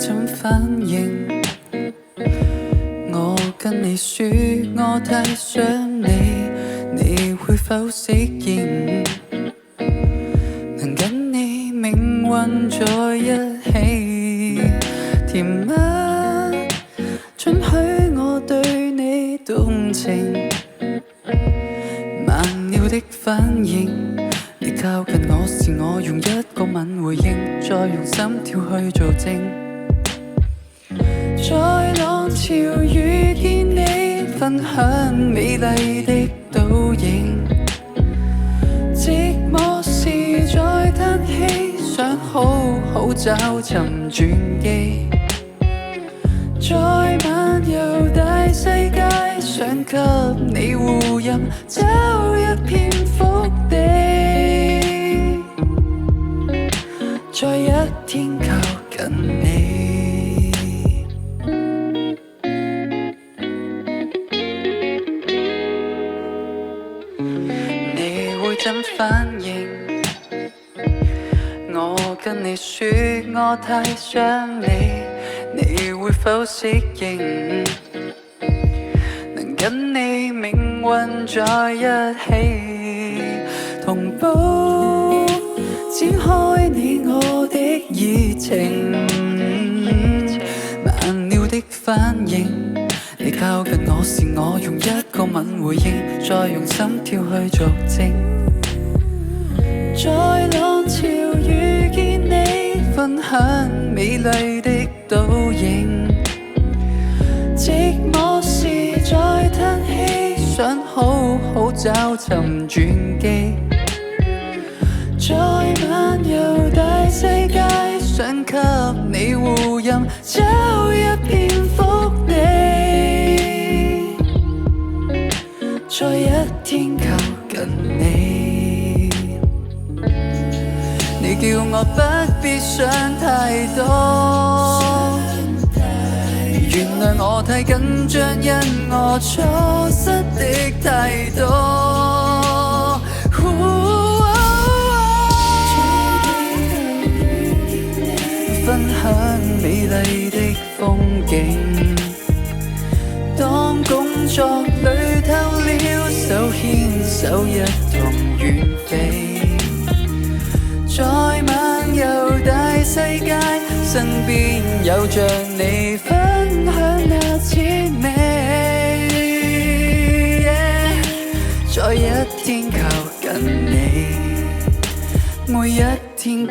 怎反應？我跟你說我太想你，你會否適應？能跟你命運在一起，甜蜜准許我對你動情。慢了的反應，你靠近我時，我用一個吻回應，再用心跳去做證。在浪潮遇見你，分享美麗的倒影。寂寞時在嘆氣，想好好找尋轉機。在漫遊大世界，想給你護蔭，找一片福地，在一天靠近你。你會怎反應？我跟你說我太想你，你會否適應？能跟你命運在一起，同步展開你我的熱情。慢了的反應，你靠近我時，我用一個吻回應，再用心跳去作證。在浪潮遇見你，分享美麗的倒影。寂寞時在嘆氣，想好好找尋轉機。在漫遊大世界，想給你護蔭，找一片福地，在一天靠近你。你叫我不必想太多，原諒我太緊張，因我錯失的太多。分享美麗的風景，當工作裏透了，手牽手一同遠飛。在漫遊大世界，身邊有着你，分享那滋味。在一天靠近你，每一天。